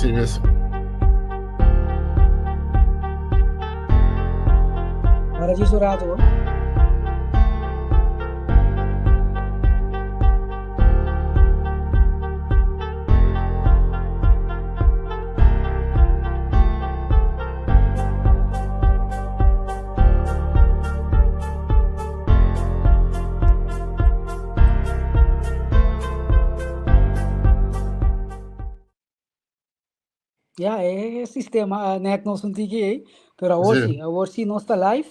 Así es. Para Jesús rato. Ya, sistema net não sentigi, pero agora sim não está live.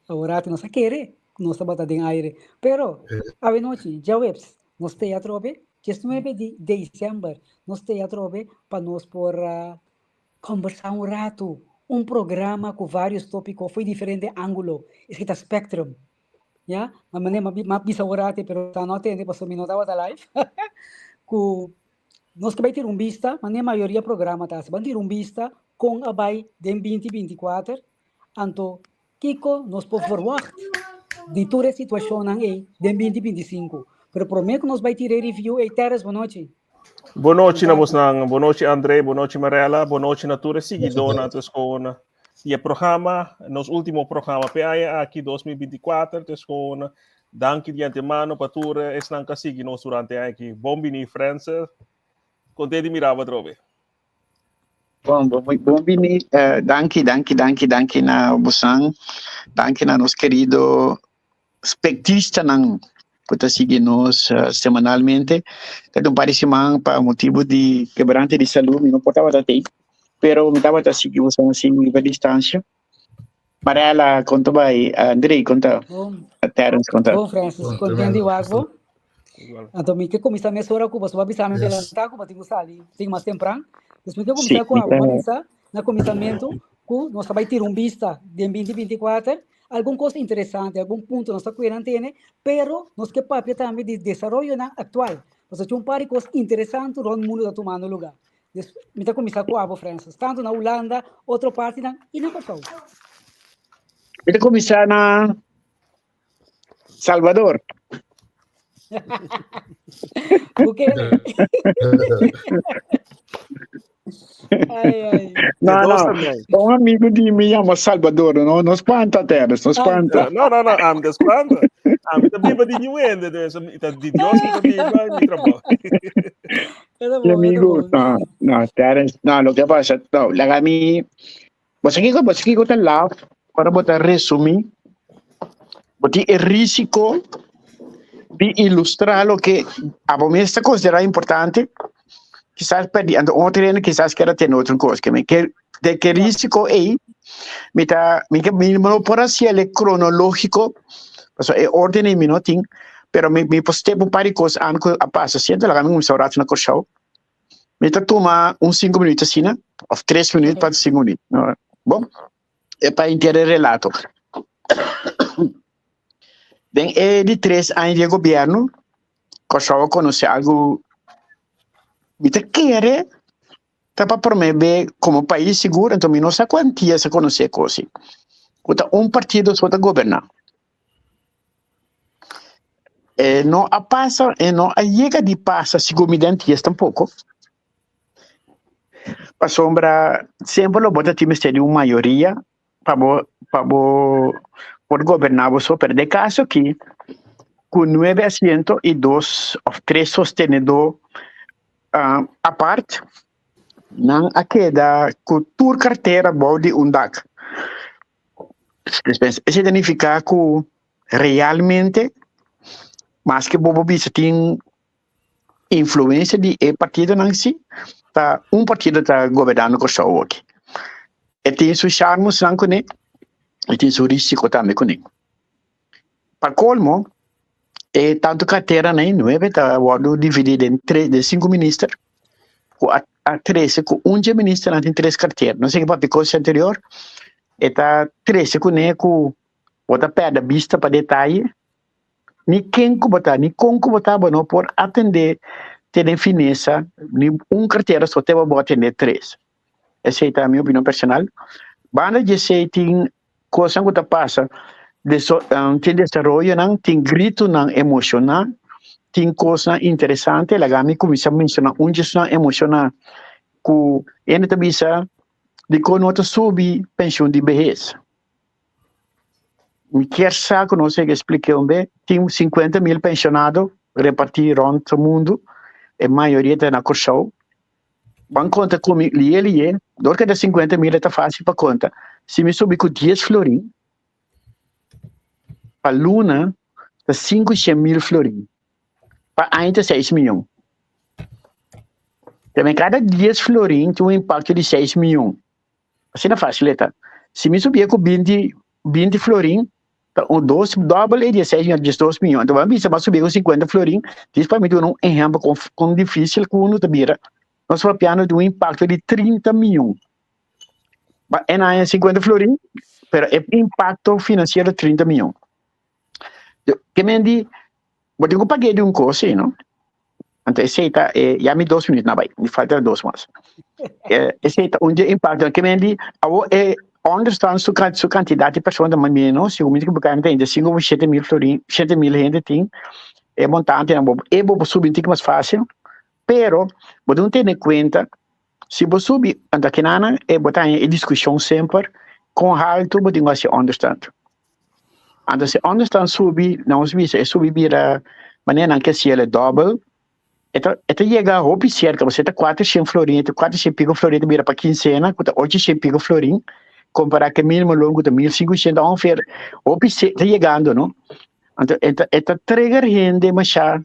Agora não está querer, não está batendo em aire. Pero a noite, já webs, nós tem a trobe, 19 de dezembro, nós tem a trobe para nós por conversar rato, programa com vários tópicos, foi diferente ângulo, escrita Spectrum. Ya, mas bisa orate, pero tá não tem, passou minuto a live. Nós que vai ter vista, mas a maioria programa tá, se vai ter vista com a vai de 2024, então Kiko nos pode forward de toda a situação aí de 2025. Pero prometo que nós vai ter review e Teres, boa noite. Boa noite, boa noite André, boa noite Marela, boa noite natura seguidora com e programa, nos último programa PAE aqui 2024, com danke de antemano para todos os que seguem nós durante aqui. Bom bini, França. Contente de mirar, Trove. Bom bini, danke na Busan, danke na nosso querido espectista que seguir nos semanalmente. Então, parece para motivo de quebrante de saúde, não portava até, pero me estava a seguir Busan assim, nível de distância. Marela, conta vai, Andrei, conta. Terence, conta. Bom, Francis, contente de Wagbo. Então, me que começar a hora com você, vai avisar me pela tá, como tenho sali, tem mais temprano. Depois que começar com a avisar no começamento, que nós vai ter vista de 2024, alguma coisa interessante, algum ponto nós queremos ter, pero nós que papel também de desenvolvimento atual. Nós temos par de coisas interessantes no mundo da tomando lugar. Me tá começar com a França, tanto na Holanda, outra parte e na Portugal. Me tá começar na Salvador. Porque não, um amigo de mim chama Salvador, não, nos planta terras, nos planta. Não, am das planta. Am da biba de New End, de Deus que biba mi trabalho. Mi amigo, no, terras, no, lo que pasa, no, la kami, você que tá lá, para botar resumir, botar o risco de ilustrar lo que a mí está considerado importante, quizás perdiendo otro terreno, quizás quiera tener otra cosa, que de que risco es, me por así el cronológico, pues el orden y mi noting, pero me posté por varias cosas antes a paso, siento la gana un restaurante en la cochao, me toma 5 minutos así, o 3 minutos para 5 minutos, ¿no? Bom, es para entender el relato. Bem, de 3 anos de governo, Kosovo conhece algo que quer para promover como país seguro, então não sei quantia se conhece coisa. Então, partido só está governando. Não a passa, não a chega de passa seguridade tampouco. Para sombra, sempre o bota time de uma maioria para por gobernar só de caso que com 9 assentos e 2 ou 3 sostenedores a parte, não a queda com toda carteira de DAC. Isso significa que realmente, mais que bobo bisa tem influência de partido não si, tá partido está governando com o aqui. E tem seu charme, né? E tem seu risco também com ele. Para colmo, tanto carteira nem 9 está dividido em 5 ministros, a 13 com 11 ministros não tem 3 carteiras. Não sei que para a coisa anterior, está 13 com ele com outra perda vista para detalhe, nem quem que botar, nem como que botar, não por atender, ter fineza, nem carteira só tem para atender 3. Essa é a minha opinião personal. Banda de sei tem coisa que passa, tem desenvolvimento, tem grito emocional, tem coisa interessante, ela me começa a mencionar um gestão emocional que ainda também de quando nós subir pensão de vejez. Me quer saber, não sei explicar tem 50 mil pensionados repartidos rond o mundo, a maioria está na Corsau. Vamos conta comigo, do que 50 mil é fácil para conta. Se me subir com 10 florim, para Luna, está 500 mil florim. Para ainda 6 milhões. Também cada 10 florim tem um impacto de 6 milhões. Assim não é fácil, tá? Se me subir com 20 florim, o doble é de 6 milhões, de 12 milhões. Então, vamos subir com 50 florim, isso para mim é um exemplo com difícil que uno te vira. Nós falamos de um impacto de 30 milhões. É 50 florim, mas é impacto financeiro de 30 milhões. Que me diz, vou ter que pagar de um curso, não? Então, esse já me 2 minutos, não vai, me falta 2 mais. Esse é um impacto, que me diz, understand sua quantidade de pessoas mais menos, se o mínimo que você tem, 5 ou 7 mil florim, 7 mil gente tem, é montante, é bom subir um pouco mais fácil, pero, você não tem em conta, se você subir, então que nada, é botar em discussão sempre, com alto, você tem que understand. Então, se understand subir, não subir vira maneira que se ele double, então chega a roupa cerca, você está 400 florim, 400 pico florim, vira para quincena, 800 pico florim, comparar com o mínimo longo de 1.500, ongeveer, roupa está chegando, não? Então, trigger gente, mas já,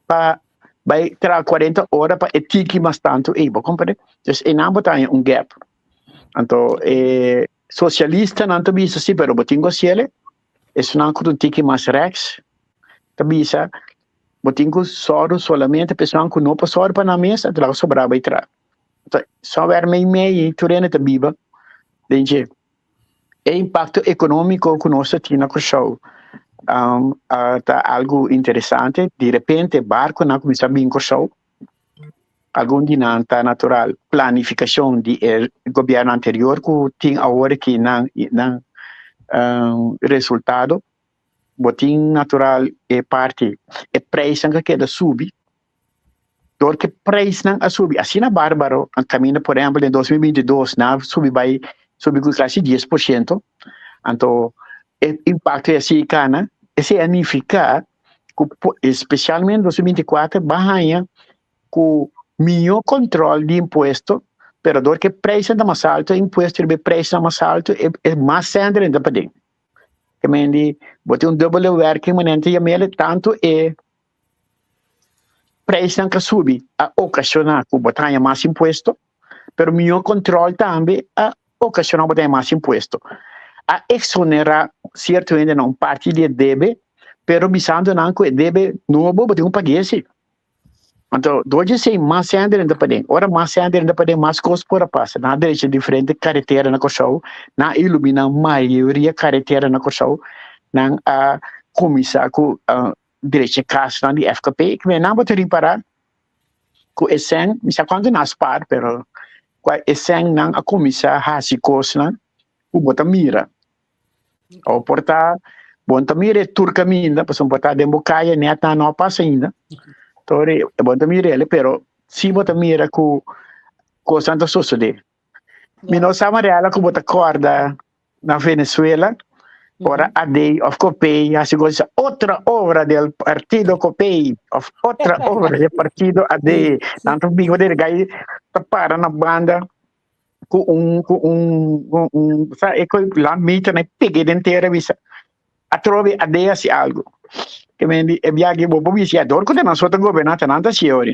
para vai ter 40 horas para etiquetar mais tanto, vou comprar. Então, não botar um gap. Então, socialista não também isso sim, pero botinho cielo, isso não com um tique mais rex, também isso, botinho soro solamente, pessoal que não passou para na mesa, então sobrar vai entrar. Então, só ver meio, turena te biba, gente, é impacto econômico que nós temos no show. Tá algo interessante, de repente barco não começa a vir com show, algum dinâmica natural, planificação do governo anterior que tem agora que não resultado, botim natural é parte, é preço que queda subir, porque preço não a subir, assim na bárbaro, a caminho por exemplo em 2022 não subir com quase 10%, então o impacto é assim, cana, esse significa que, especialmente em 2024, vai com melhor controle de imposto, pero do que preço é mais alto, imposto de preço é mais alto, é mais sempre ainda para dentro. Que me diz, bote um double working, mas não tem tanto preço não que subir, a ocasionar que botar mais imposto, pero melhor controle também a ocasionar botar mais imposto. A exonerar certo ainda não parte de débito, pero bisando não que débito novo botar pagar esse. Então, hoje sim, mais ainda independente. Ora, mais ainda independente, mais coisas por passar. Na direita diferente carretera na Corsau, na ilumina maioria carretera na Corsau, na comissar com direita casa de FKP, que não vou ter reparar com esse, não sei quando nas par, pero com esse não a comissar hasi coisa, o bota mira. Ou portar, bota mira é turca minda, para botar de bocaia, neta não passa ainda. Tori, bota mira ele, pero se bota mira com Santa Sucede. Mino sama reala com bota corda na Venezuela, ora a day of Copei, assim coisa outra obra do partido Copei, outra obra do partido a day. Tanto bigo dele gai para na banda com sa e coi lá mita na peguei inteira visa. A trove a day assim algo. Que me e viagem bobo viciador quando nós outro governante nada senhor.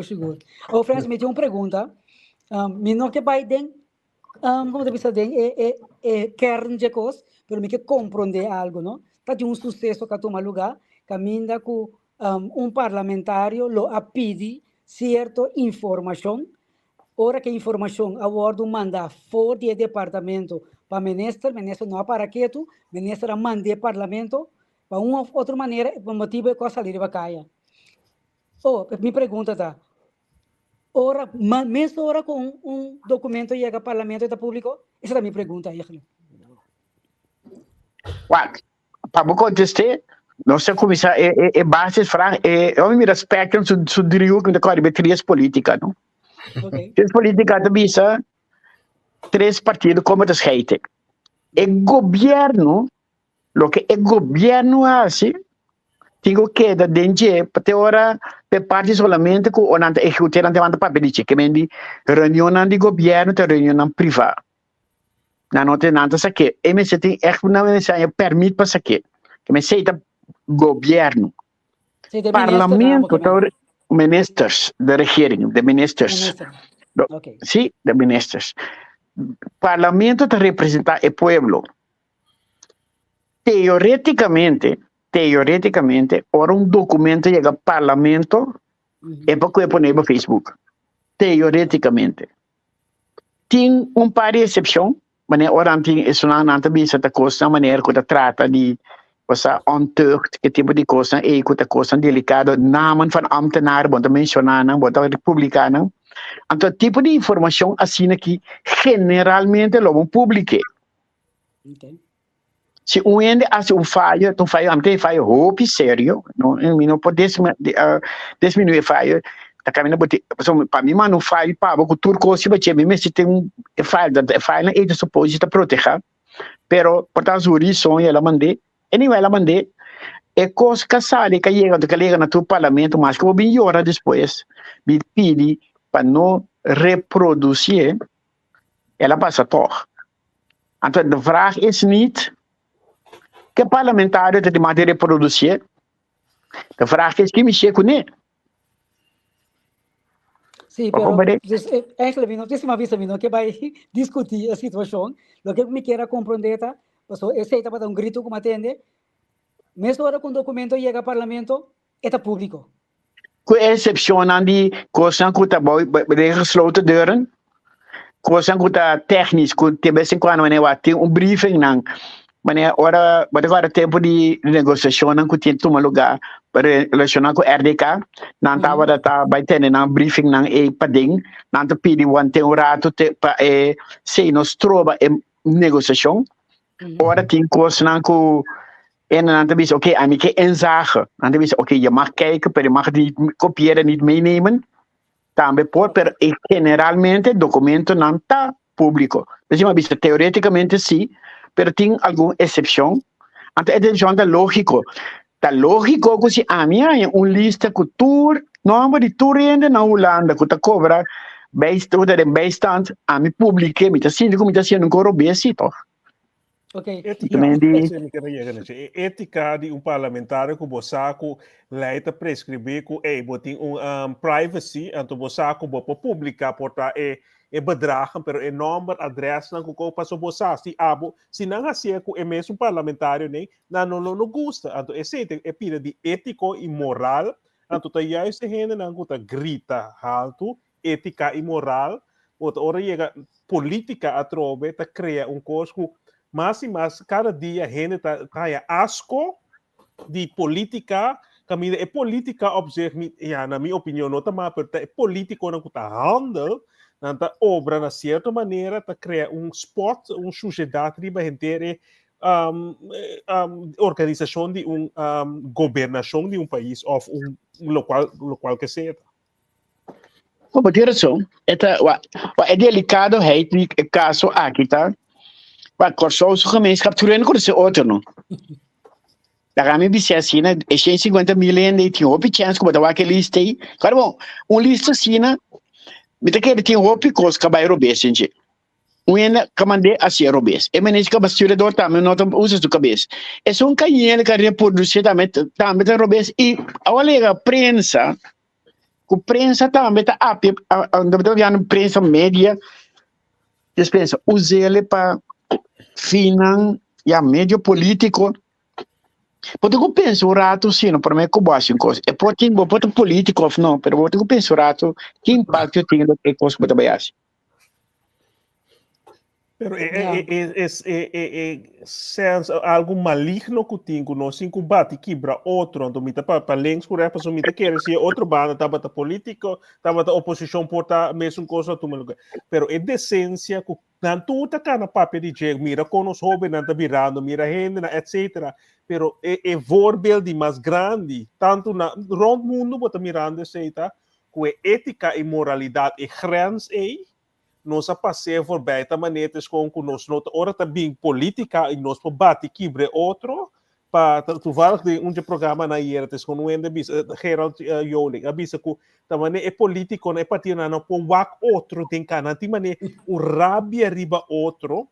Seguro. O Francis me tem uma pergunta. Mino que Biden, como te dice, kern de coisas, pero me que compreender algo, não? Tá de um sucesso que toma lugar, caminha com parlamentário lo a pedir certa informação. Ora que informação a bordo manda fora do departamento para ministro não para quieto, ministro manda parlamento para uma outra maneira, por motivo de coisa ali de vacaia. Me pergunta tá, ora, mesmo ora com documento chega ao parlamento e público, essa é a minha pergunta aí. Para me contestar, Nossa comissão é base franca, eu me respeito su dirigo que de três políticas, não? Ok. Três políticas também são três partidos como das hate. O governo, lo que o governo hace, tenho que dar dentro, porque ora, per parte solamente com o nante executar ante manda papel de que mendi reunião de governo, te reunião privada. Na nota nanta saque, MSC tem na mensagem permite para saque. Que me sei governo, Sim, de parlamento, minister, ministers da regering, de ministers. Minister. Ok. Sim, de ministers. Parlamento te representa o pueblo. Teoreticamente, ora um documento chega ao parlamento é para poner no Facebook. Teoreticamente. Tem par de exceção, mas ora tem isso não também essa coisa, a maneira que trata de coisa ontucht, que tipo de coisa é que coisa delicada, namen van ambtenaren, want mencionaram, want republicanos. Então, tipo de informação assim que generalmente logo publique. Okay. Se um ende hace fallo, então falho roupa sério, não pode diminuir falho. Tá caminhando para mim não falho para o turco se vai mesmo se tem falho é suposto está proteger, pero por tas horizon ela mandei é coisa que sai que chega na tu parlamento mas que vou bem hora depois me pede para não reproduzir ela passa toch. Então de vraag is niet que parlamentário de matéria reproduzir. De vraag is que me chega com ele. Sim, pero actually, não tem uma vez que vai discutir a situação. O que me quer compreender, tá? Esse está para um grito como atende. Mesmo hora quando o documento chega ao parlamento, é público. Com exceção de coisas que está gesloten deuren, coisas que está técnico, que de vez em quando tem briefing não. Mas agora tempo de negociação não tem tomar lugar para relacionar com RDK, não estava vai ter um briefing não é pading, não te pedi tem rato para se nós trova negociação, agora tem coisa não que não te diz ok, a mim que enzage, não te diz ok, je mag kijken, maar je mag niet kopiëren, niet meenemen, também pode, pero generalmente documento não está público. Mas teoreticamente sim, pero tem alguma exceção. Então, a exceção é lógico. Está lógico que se a minha é lista que tour, nome de tour ainda na Holanda, que está cobra, bijstand, a mim publique, me está sendo um corobesi, toch? Ok. Ética de parlamentário que você leita prescrever que botem privacy, então você pode publicar portar bedragen, pero nome, adres não que passou você se não assim que é mesmo parlamentário nem não gosta, então esse é pira de ético e moral, então tá juist gente não que grita alto, ética e moral, outra hora chega política a trove, tá cria coisa que mais e mais, cada dia a gente está asco de política, que é política, na minha opinião, não está mal, é político não está handel, não está obra, de certa maneira, está criar spot, sociedade para gente organização de governação de país, ou local que seja. Como direção, é delicado, o caso aqui, tá? Maar korsoos gemeenschap toerennen kon ze auto no. Daar gaan we bezien, né? É 150 miljoen de tinha op chance como da aquele lista aí. Claro bom, lista assim, né? Me tá que tinha op cos que vai robes, gente. Ainda comandei assim robes. E menes que bastura do também não usa do cabeça. É só canhele que reproduzir também robes e a olha prensa. Com prensa também tá a prensa média. Despensa, use ele para meio político. Porque eu penso o rato, sim, para mim é como assim, coisa. É pode político, não, mas eu penso o rato, que impacto tem no que coisa para trabalhar. Pero algo maligno que tem que nós combate quebra outro, então me para links por aí, para me querer se outro banda tava político, tava oposição porta mesmo coisa tu lugar. Pero é decência que não tudo tá na papel de jegue, mira com os jovens não tá virando, mira gente, etc. pero voorbeeld mais grande, tanto na rond mundo, bota mirando aceita, que ética e moralidade e grens nós a passear por beita maneiras com nós não ora também política e nós por bate quebre outro para toevallig de programa na hier het is gewoon hoe in de bis Gerald Joling abisa ku tamane e politico na partir na no po wak outro tem kana ti mane o rabia riba outro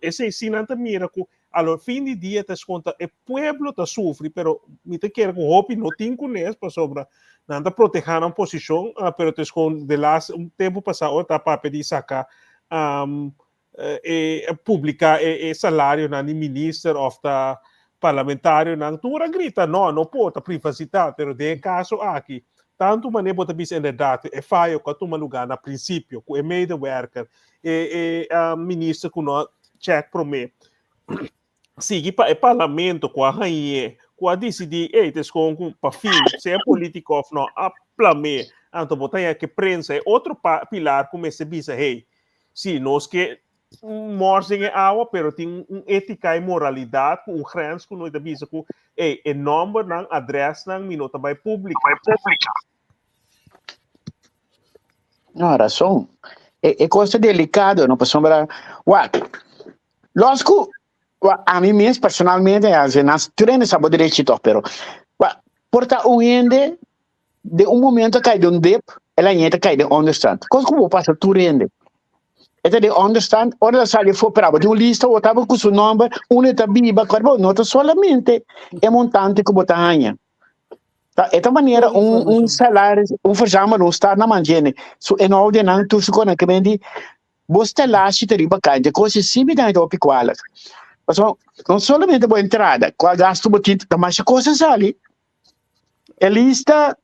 esse ensina mira ku allo fim de dia te conta e pueblo ta sofre pero mi te quer com hopi no tin conhece para sobra nada proteger uma posição pero te com de lá tempo passado tá para pedir sacar publicar salário na minister of the parlamentário não tura grita não pode privacidade pero de caso aqui tanto maneira pode bisa inderdaad é faio com tu lugar na princípio com o medewerker minister com no check pro me sigue para o parlamento com a rainha com a decidir tes com para fim se é político ou não a plame então botar que prensa é outro pilar como esse bisa se nós que morrem é água, pero tem ética e moralidade, grens que nós devemos com e número ng address ng minuto by público. Não, razão. É coisa delicada, não passamos para lógico, a mim mesmo personalmente, nós temos essa direito, pero porta ende de momento cai de dep, ela ainda cai de understand. Coisa como passa tu rende. Então, de understand, ora sai for para de lista, ou tava com seu nome, está biba, corpo, nota solamente é montante que botar ganha. Tá, esta maneira salário, fajama não está na manjene. So em ordem não tu se conecta bem de você lá se teriba canja, coisa similar ao piquala. Mas não solamente boa entrada, com a gasto botito, mas a coisa sali. É lista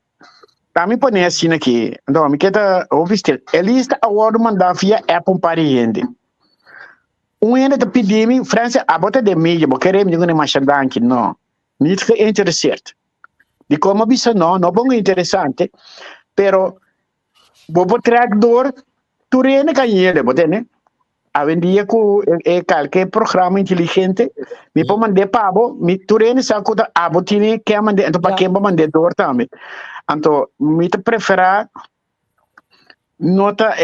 Kami pone assim aqui, então me queda ouviste. Lista agora mandar via app para gente. Ainda te pedimos, França, a bota de mídia, porque queremos ninguém mais danke, não. Niet geïnteresseerd. Die komen bisa não bom interessante, pero bobo track door, tu rene kan je né? Avendia com qualquer programa inteligente, me pode mandar pabo, me tu rene saco da abotine que mandar, então para quem mandar door também. Então, me te preferar nota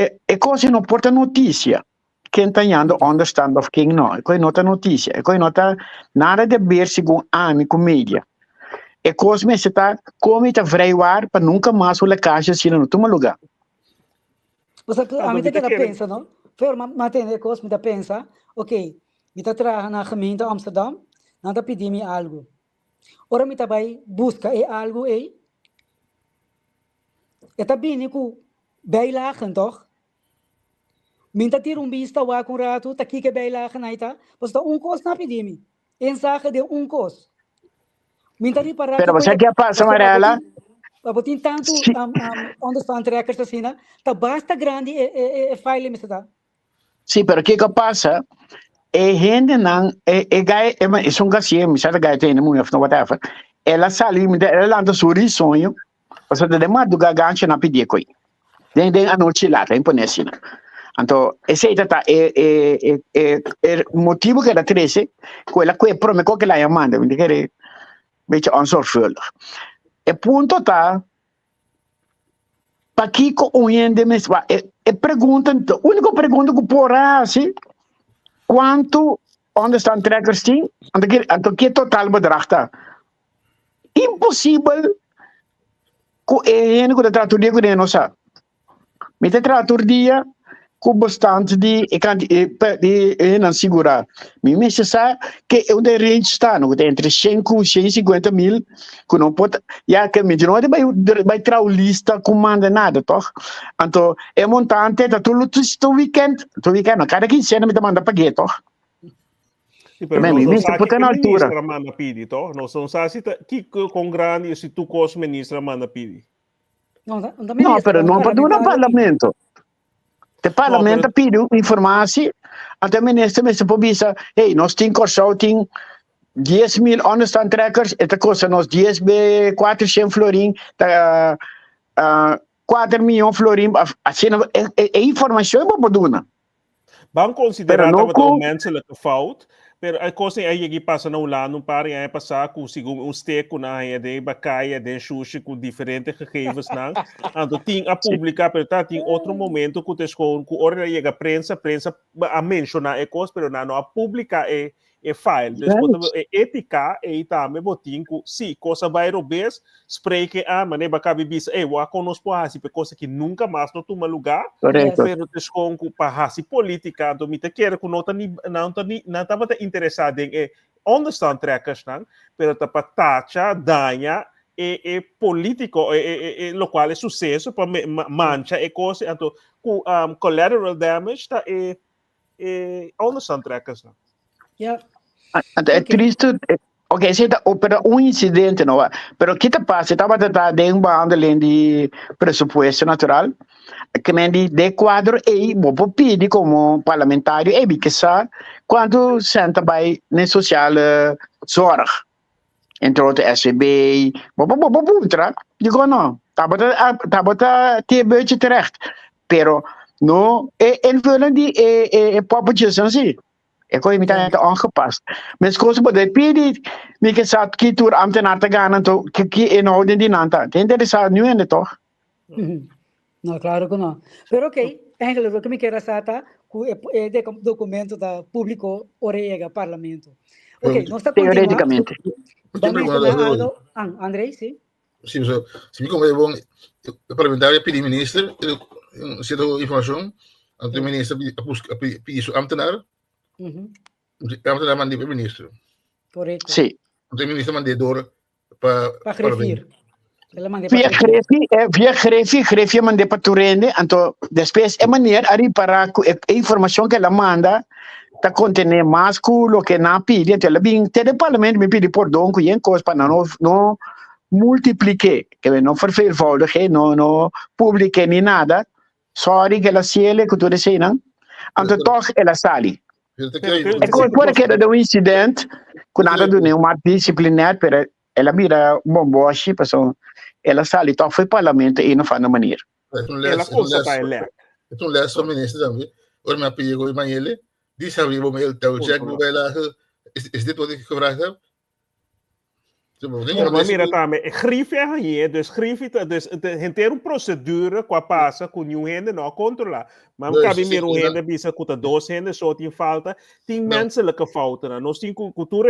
coisa não porta notícia. Quem está indo understand of quem não, coi nota notícia, coi nota nada de ver segundo ami com mídia. Coisa me está como está vreivar para nunca mais o caixa se não toma lugar. Você a mim te pensa, não? Fer matende coisa me pensa, ok, me tá trabalhando na gemeente Amsterdam, nada pedir-me algo. Ora me tá vai busca algo Está bem que bijlagen toch? Minta ter vista wa com rato, tá aqui que bijlagen naita, pois tá cos na pedimi. Ensage de cos. Minta ri para pero você quer passar Marela? Abotin tanto onde estão trekkers assim, tá basta grande file me está. Sim, pero que passa? Gente não gai são gasie, me sabe gai tem muito não whatever. Ela sali, ela anda sobre sonho. Parce que de madrugada gancho na pedir coi. Den a noite lá, tá imponente. Então, esse é o motivo que ela trouxe, que ela prometeu que ela ia mandar, me querer beetje onzorgvuldig. Ponto tá, para que o ende me pergunta, a única pergunta que porá assim, quanto onde estão trekkers tem, então que total bedrag tá? Impossível que trator dia que não sabe. Me trator dia com bastante de não segurar. Me sabe que é onde range está, não tem entre 5 e 150 mil, que não pode, já que me não vai trazer lista com manda nada, toch? Então é montante, tá tudo weekend, cada quincena me manda paguete, toch? Sì, però non sa che ministra manda pidi, to? Non sa chi con grandi se tu cos ministra manda pidi. No, però non per un parlamento. O parlamento pede informatie, até o ministro me può dire, nós temos consulting 10.000 understand trackers, e costa nós 400 florin, 4 milhões florin, assim, é informação para poder. Vamos considerar dat het een menselijke fout. pero a coisa aí que passa no lá, não para aí passar com segundo steak na aí de bacaia, de sushi com diferentes gegevens não. Então tem a publicar, pero tem outro momento que te com hora chega prensa a mencionar é coisa, pero não a publicar é file. Depois ética e também botin que se coisa vai robes, spray que mané bacabi bis, wa conosco assim, porque coisa que nunca mais não toma lugar. Correto. Pero descon ku pahasi política do mita quer que não estava interessado em understand trekkers não, pero tá tacha danha político lo qual é sucesso para mancha coisa então ku collateral damage tá understand trekkers não. Yeah. É triste. Ok, se tá opera incidente, não é? Pero que te passa? Estava tratando de bando de pressuposto natural, que nem de quadro e vou pedir como parlamentário e que sa quando senta vai na social zorg, entre outros SVB, digo não, tá ter budget terecht, pero no invullen die população sim. Ik kon je niet aan aangepast. Mensen kozen bij de PD, die zat die toer ambtenaar te gaan en toch die inhouden die nanta. Het interessant nu in het toch? No, claro que no. Pero ok, eigenlijk lo que me queda sata, de documento da público orega parlamento. Ok, nós está teoreticamente. Vamos Andrei, sim. Sim, se me como é bom, o parlamentário pedir ministro, se dá informação, o ministro pedir isso ambtenaar. Ambtenaar mande para ministro. Correto. Sim. O ministro mande door para grefir. Via grefie mande para Turende, então depois é maneira a reparar a informação que ela manda tá contém mais que o que na pede, então ela vem até o parlamento me pede perdão que é coisa para não multiplique, que não verveelvoudigen, não publique nem nada. Sorry que ela ciele que tu disse não. Então toch ela sali. É como porque era um incidente, que nada do nenhum disciplinar, pero ela mira bomboche, pessoal, ela sali, então foi parlamento e não faz na maneira. Ela constata ele. Então lá só ministro também, ou me apego e manhele, diz a vivo ele tá o check no ela, is dit wat ik gevraagd heb? Maar mira também, grife é aí, dus grife, dus ter uma procedura com a passa com um rende não controlar. Mas cabe meer um rende bisa com dois rendes só tem falta, tem menselijke fouten. Nós tem cultura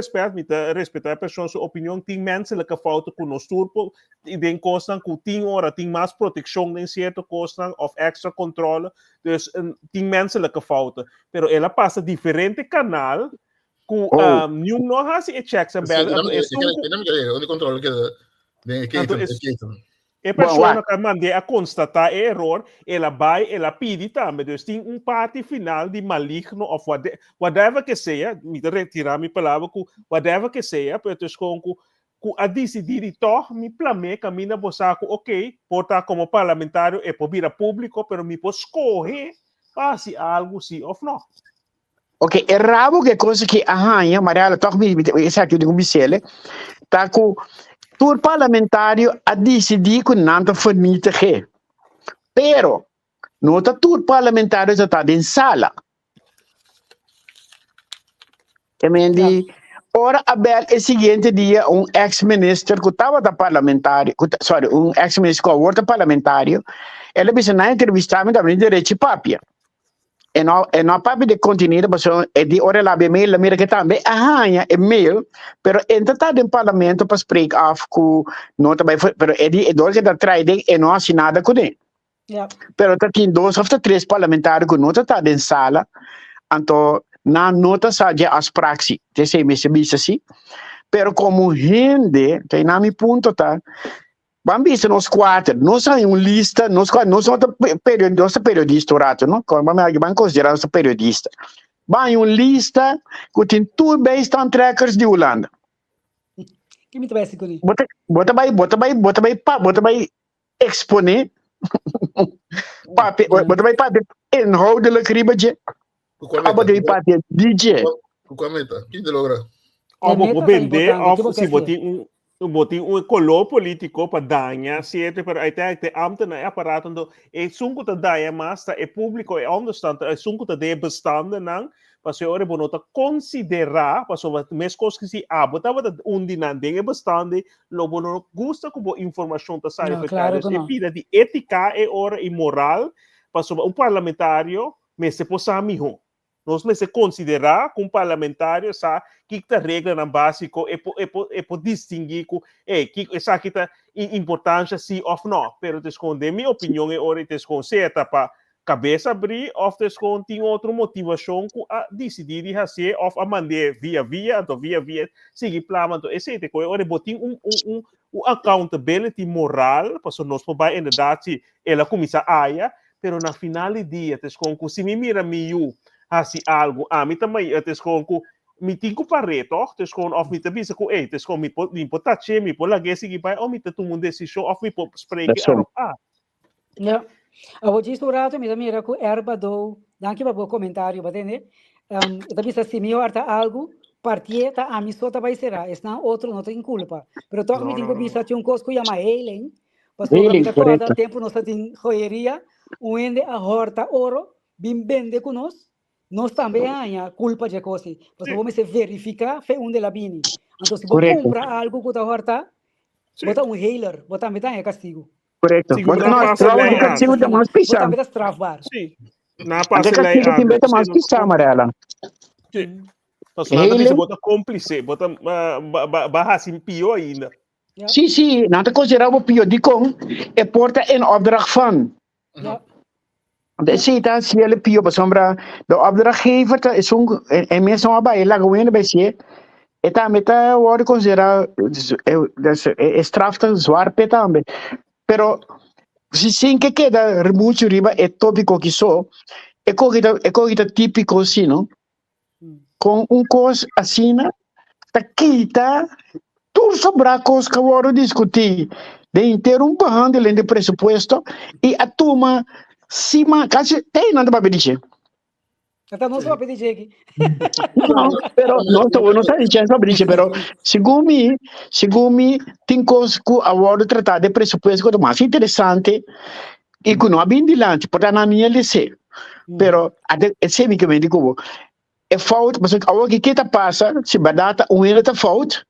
respeitar a pessoa sua opinião, tem menselijke fouten com nós turpo e den costan com tem hora tem mais proteção em certo costan of extra controle, dus tem menselijke fouten. Pero ela passa diferente canal com nenhum não há se checks and balances. Onde controla que a pessoa que manda a constatar erro, ela vai, ela pede também. Dus tem parte final de maligno ou whatever que seja, me retirar minha palavra, whatever que seja, porque a decidir toch me plame caminha bosa ok, porta como parlamentário e por vir a público, pero me pode escolher se algo sim ou não. Ok, é rabo que coisa que arranha, Mariela, toca me certo de Michele, tá com o parlamentário a decidir que não está vernietigen. Pero, não está o parlamentário já está em sala. Que me diz, ora abel é seguinte dia ex-ministro que estava da parlamentário, ex-ministro que agora parlamentário, ele disse na entrevista também direito papia. E não papi de continuar, mas de hora lá bem la mira que também arranha e-mail, pero entra em parlamento para spreek af que não também foi, pero de dor que da trading e não assinada com ele. Pero tem 2 ou 3 parlamentares que não tá em sala, então na nota saja as praxis, desse me se assim, pero como gente, tem na mi ponto tá. Vamos ver nos quatro, nós temos lista, nós somos periodista, não? Vamos considerar nosso periodista. Vamos uma lista que tem tudo bem estão trackers de Holanda. Que me parece com isso? Bota vai exponer, bota vai inhoudelijk ribbetje, bota vai papi DJ. Qual meta? Que de logra? Vou vender, se botar botin color político para danha, certo? Pero até ambtenaar apparaat e sunko ta danha, mas e público e onderstand, e sunko ta de bestanden nang, pas je ore bonota considerar, pas wat mes coisas que se abota wat undinan dinge bestanden, lo bono gusta como informação ta sai claro que e não. pida de ética e ora e moral, pas parlamentário, me se posamiho. Nós me se considerar que parlamentário sa que está regra na básico e por distinguir que essa que está importância sim ou não, pero desconde minha opinião é hora desconde certa para cabeça abrir ou desconde tem outra motivação que a decidir de fazer ou a mandar via seguir plano então esse é que hora botin accountability moral para nós poder verdade ela começa a pero na final do dia desconde se me mira miu assim algo me também desconde mi tinko pareto, tescon of mi tabi sa ko tescon mi po tache mi po lagi sige pa o mi tatumon desisyon of mi po spreke arop Ja. Avo disso rato mi mira ku erba do, danke para o comentário, batende. Tabi sa simio arta algo partieta a mi sota vai será, está outro não tem culpa. Pero toque mi tinko bisa tinha cosco chama Helen. Pastor mi toda tempo nós tem joieria, uende a horta oro, bim bende com nós também há culpa de coisa. Mas vamos verificar foi onde ela vem. Então, se você compra algo que está horta, bota hailer, bota metade é castigo. Correto. Bota nós castigo de mais pisar. Bota metade strafbar. Sim. Na passa lá. Castigo tem beta mais pisar, amarela. Sim. Mas nada disso bota cúmplice, bota barra assim pior ainda. Sim, nada considerava pior de com é porta em opdracht van. Dat zie je als je pio bij sombra de opdrachtgever is zo'n en mensen aan bij lagen we bij je eta meta wordt considerado es strafta zwaar petambe pero si sin que queda mucho riba é tópico que só é coisa típico assim não com coisa assim tá quita tudo sobre coisas que vamos discutir de inteiro behandeling de pressuposto e a turma cima, quase tem nada para pedir. Então não só pedir aqui. Não, pero não está dizendo para pedir, pero segundo mim, tem coisas que agora tratar de pressuposto que é mais interessante e que não é bem dilante, porque na minha lição. Pero é semicamente como é falta, mas agora que está passa, se badata ano está falta,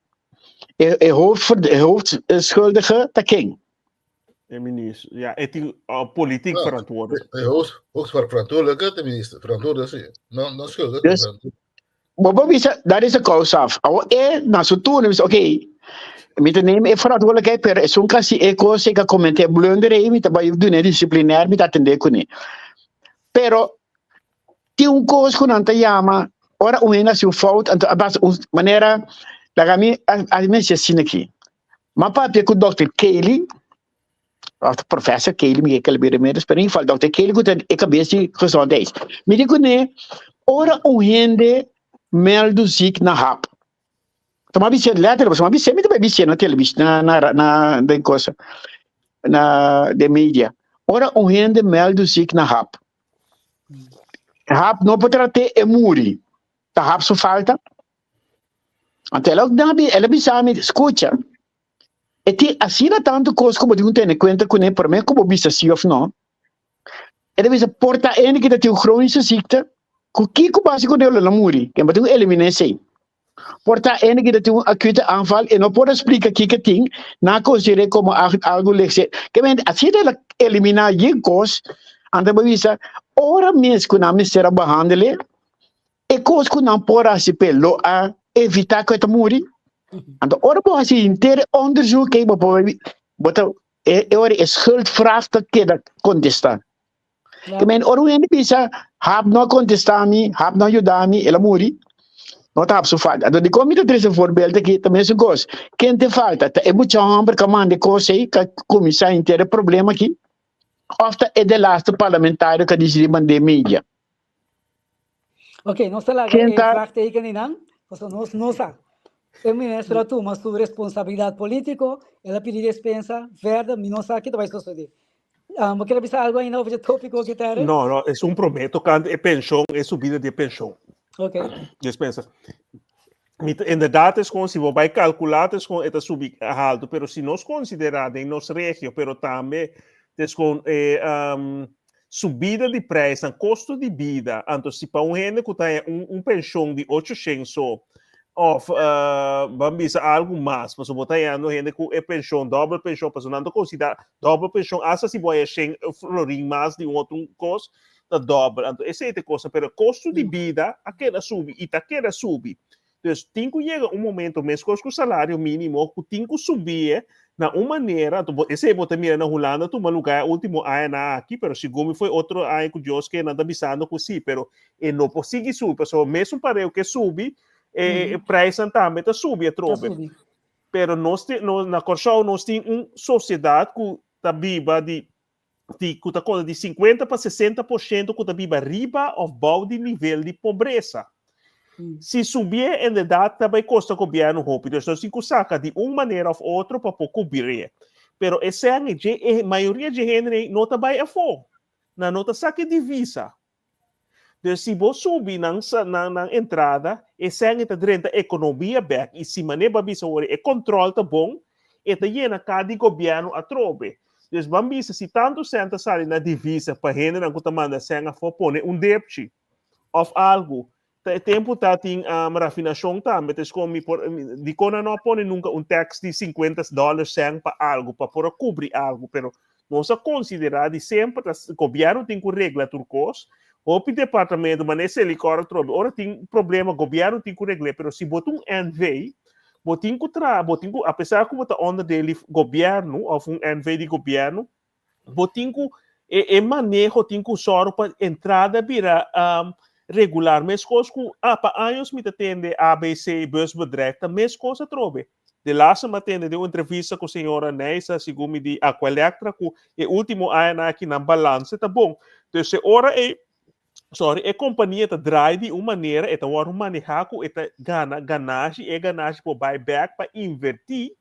é hoofdschuldige está quem? Minister, ja, het is politiek verantwoordelijk. Hoogstverantwoordelijke, de minister. Verantwoordelijk, zie je. Dan schuldig. Dus, dat is de kous af. Na zo toen is oké. Met de nemen verantwoordelijkheid per is zo'n kwestie eco zeker commentaar blunderen met dat je doen disciplinair met atender kunnen. Pero ti un cos con anta llama ora una si un fout anta abas manera la gami a me se sinaki. Ma papi con Dr. Kelly of the professor Kelly me que ele me espera em fala Dr. Kelly que é cabeça gezondheid. Me digo né ora hende meldo ziek na hap. Toma biche letter, mas biche me também biche na televisão na de coisa na de mídia. Ora hende meldo ziek na hap. Hap não pode ter emuri. Tá hap só falta. Até ela bisame escuta. E ti assina tanto coisa como de ter conta com ele, para mim, como bisa sim ou não. Ele bisa porta ene que tem cronische ziekte, que o básico dele não muri, que é eliminar sim. Porta ene que tem acute aanval e não pode explicar que tem, na considera como algo lexe. Que bem, assim ela eliminar e coisa, anda bisa ora mesmo que não me será behandele, e coisa que não pode se pelo a evitar que ele muri. En ora als je inteiro onderzoek hebt, is schuldvraag dat dat contestar. Ik meen, ora je bisa, heb nou contestami, heb nou judami, ela muri, não tá so falta. Então, de como eu trouxe voorbeeld aqui, também se gosta. Quem te falta, é muito homem que manda coisa aí, que começa a ter problema aqui. Ofta é de laatste parlamentário que diz de mandar mídia. Ok, não sei lá, vraagteken in aan, não sabe. O ministro toma sua responsabilidade política, ela pede dispensa, verdade, não sabe o que vai suceder. Eu quero pensar algo ainda sobre o tópico que está aí? Não, é prometo que é pensão, é subida de pensão. Ok. Dispensa. Inderdaad is gewoon, se você vai calcular, é gewoon, é subir alto, pero se nós considerar em nossa região, pero também, é gewoon, subida de preço, custo de vida, então, se para gente que tem pensão de 800 ou vamos dizer algo mais, mas botar aí gente com pensão, dobra pensão, mas não considera dobra pensão, essa se vai ser florim mais de outro custo, da dobra, então, essa é a coisa, pero custo de vida, aquela sube, e aquela sube. Então, tem que chegar momento, mesmo com o salário mínimo, que tem que subir na uma maneira, esse é botar mira na Holanda, tu lugar último ano aqui, pero segundo foi outro ano que Deus que nada avisando que sim, pero não consegue subir, pessoal, mesmo para o que sube, preço também está subindo, trobe. Pero nós na Corsol nós temos uma sociedade que está viva de 50 para 60% que está viva riba ou bom de nível de pobreza. Se subir a idade, também custa o governo rápido. Então, se saca de uma maneira ou outra para cobrir. Pero esse ano, a maioria de gente não está bem a fome. Não está saca divisa. Então, se você subir na entrada, esse ano está dentro da economia back. E se maneira bisa o controle está bom, está llena cada governo a trobe. Então, vamos ver se tanto senta sai na divisa para gente não está mandando sem a pôr débito ou algo. Tempo está tem refinação também, mas como de quando não põe nunca tax de $50 sem para algo, para cobrir algo, pero não se considera de sempre o governo tem que regrar tudo coisa, o departamento, mas nesse licor trobe, ora tem problema, o governo tem que regrar, pero se botar NV, botem que apesar que botar onda dele governo ou NV de governo, botem que manejo tem que usar para entrada virar regular, mas coisas que para anos me atende ABC busbedrijf, dan mes coisas trobe. De laatste me atende de uma entrevista com a senhora Neisa, segundo de Aqualectra, que o último ano aqui na balança tá bom. Então, se ora a companhia tá drai de uma maneira, eta war manejar com eta ganagem por buyback para invertir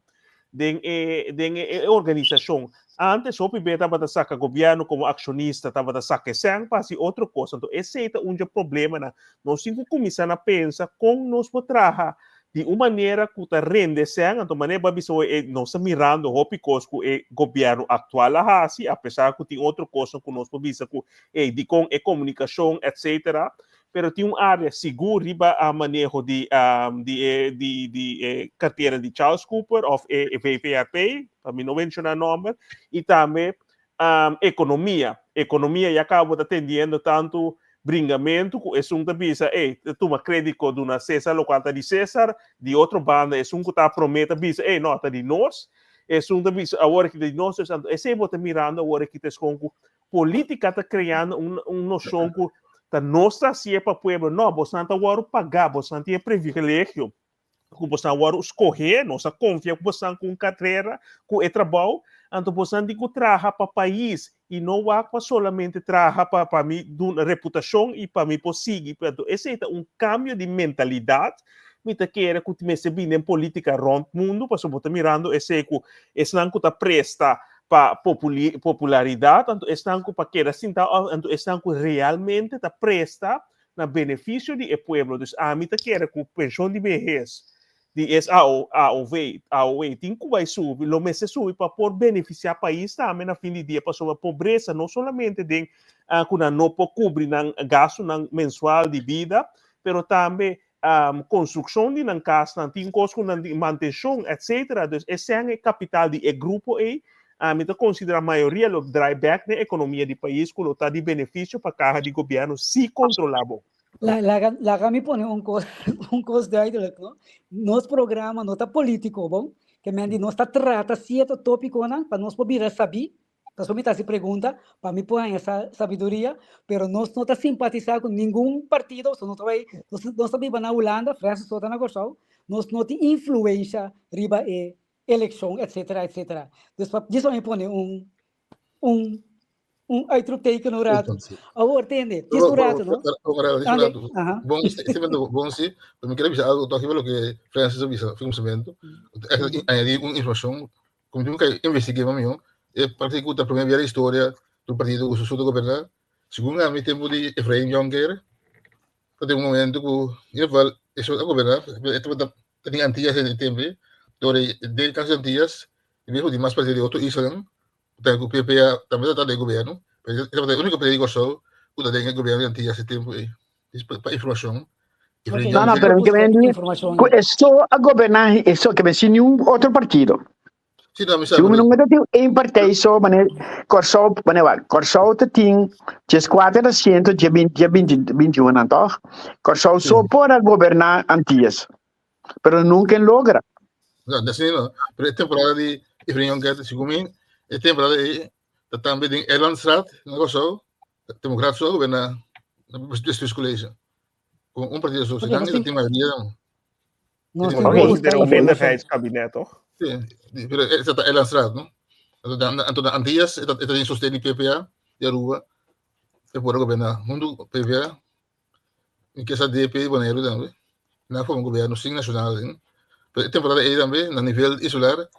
em organização. Antes, o PB estava a sacar governo como acionista, estava a sacar sem para outra coisa. Então, esse é um problema. Nós temos que começar a pensar como nós podemos de uma maneira que está rende sem, então, maneira que nós estamos mirando o que o governo atual assim, apesar que tem outra coisa que nós podemos de com a comunicação, etc. Pero tem uma área segura a manejo de carteira de Charles Cooper ou VPRP, para mim não mencionar nome, e também economia. Economia já acaba atendendo tanto bringamento, que é um que bisa, toma crédito de uma César, local de César, de outra banda, é um que está prometa, bisa, nota de nós, é um que bisa, agora que de nós, esse é o mirando, agora que tem política está criando noção que da nossa se é para o povo, não, você não está pagar, você não tem privilégio, você não escolher, nossa confia que você com carreira, com o trabalho, então você tem que trabalhar para o país e não há somente trabalhar para mim, de reputação e para mim conseguir. Esse é um cambio de mentalidade. Me quer que me se em política rond mundo, para você mirando esse que não está presta para popularidade, então estão para que assim, então estão realmente está presta na benefício do povo. Então a mim quer que pensão de vejez de AOV tem que vai subir, lo meses subir para por beneficiar o país também na fim de dia para sobre a pobreza, não somente de quando não pode cobrir o gasto mensual de vida, pero também construção de uma casa, tem custo de manutenção, etc. Então esse é o capital de grupo aí. Me considera a maioria do drawback da economia do país que está de benefício para a carga de governo se controlável. Lá me põe coisa de aí, não? Nosso programa não está político, bom? Que me não está trata certo tópico, não? Para nós poder saber, para só me se pergunta, para me pôr essa sabedoria, pero nós não está simpatizar com nenhum partido, nós está viva na Holanda, França só está na Corsol, nós não tem influência riba eleição, etc. Depois disso me põe I take no rato. Agora entende? Isso rato, não? Bom, este momento bom sim. Eu me quero avisar algo aqui pelo que Francis avisa, foi momento. Añadir uma informação, como nunca investiguei mesmo, é parte que a primeira história do partido que sussurra governar. Segundo a mim tempo de Efraim Jonker, até um momento que ele fala eso ako ba na? Ito ba tating Antillas en tempe, dore de kasi Antillas, mesmo de mais para de outro isla lang, tayo ko PPA, também tá de governo, pero ito ba único perigo so, o da de governo de Antillas esse tempo aí. Isso para informação. No, pero que vendi, esto a gobernar, eso que vem nenhum outro partido. Sim, não, Se não tem um partido só, Corsol tem 400, dia 21, não tá? Corsol só pode governar Antillas, pero nunca logra. Não, assim não. Pero é temporada de Ifrinhão que se comi, é temporada de também de Erlandstraat, não Corsol, democrata só governar este colégio. Com partido só, se não tem maioria não. Oké, een minderheidskabinet, toch? Sim, pero essa é Erlandstraat, não? Então, Antillas, esta tem sustento PPA, de Aruba, é por governar. Mundo PPA, em que essa DP, Bonaire também, não foi um governo sim nacional, né? Pero temporada aí também, no nível insular,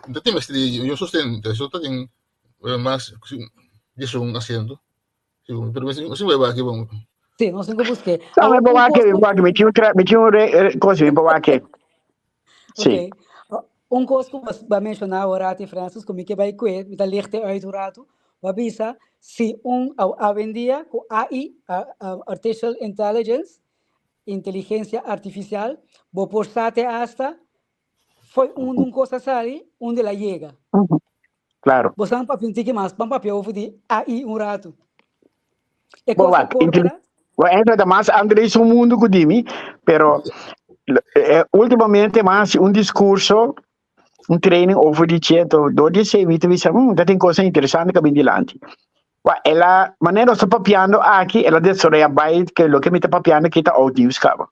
não tem mais de um sustento, só tem mais de um assento. Pero assim vai aqui, vamos. Sim, nós nunca busquei. Não, é bom aqui, meti coisa, é bom aqui. Sim. Coisa que vai mencionar agora, Francis, como que vai coer, me dá lichte uit o rato, vai bisa se avendia com AI, Artificial Intelligence, inteligência artificial, vou postar hasta foi coisa sali, onde ela chega. Claro. Você não pode pensar que mais, vamos papel de AI rato. É coisa entra mais André é mundo que dimi, pero ultimamente mais discurso, training over de cento, 12 mito visa, tem coisa interessante que vem dilante. Ela, maneira está papiando aqui, ela destroia byte que lo que me está papiando que está audio escava.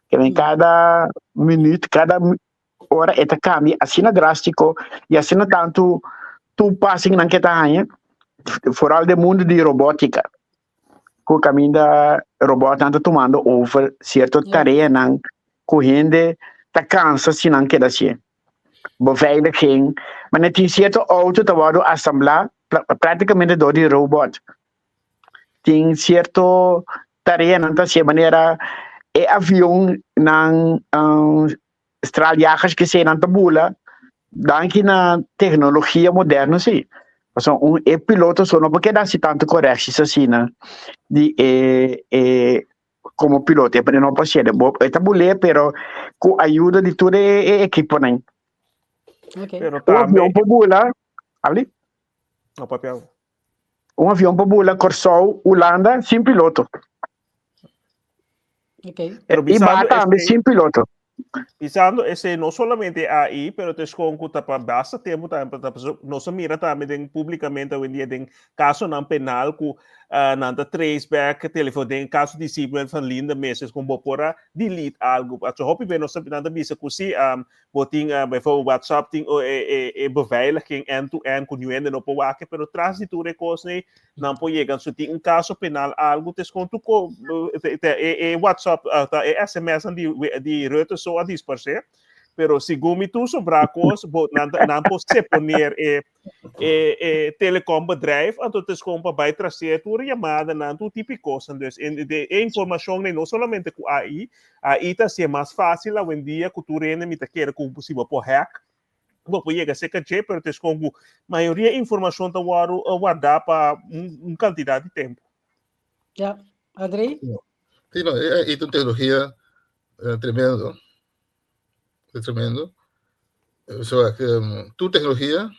Que vem cada minuto, cada hora eta cambia, assim na drástico e assim na tanto tu passing na que tá aí, fora do mundo de robótica. Com o caminho da robô tanto tomando over certa tarefa não correndo tá cansa se não queda assim beveiliging mas não tem certo auto trabalho assemblar praticamente do de robot tem certo tarefa não tá se maneira avião não estralhadas que se não tabula daqui na tecnologia moderna sim. Piloto só não porque dá se tanto correção assim, né? Como piloto, é não pode ser, é tabulê, pero com a ajuda de toda a equipe, né? Um avião para voar, ali? No papel. Um avião para voar, Corsol, Holanda, sem piloto. E Batam, sem piloto. Pisando esse não somente AI, pero te esconco para bastante tempo também, nós mira também publicamente hoje em dia tem caso não penal com nada traceback, telefone tem caso de civil van linda meses com bopora delete algo. Acho hopi bem nós nada bisa kusi boting bijvoorbeeld WhatsApp ting beveiliging end-to-end com nuende no powake, pero tras de tudo coisa não pode chegar se tem caso penal algo te esconco com WhatsApp SMS de redes só a dispersar, pero se tu sobrar coisa, não pode poner telecombedrijf, então te esconco vai trazer tua chamada, não tu tipo de coisa, então a informação não somente com AI está ser mais fácil hoje em dia que tu rende me quer com possível por hack. Vou chegar a ser que pero te esconco maioria informação tá guardar para quantidade de tempo. Já, Andrei? Sim, não, é tecnologia tremendo. É tremendo. Só que tu tecnologia,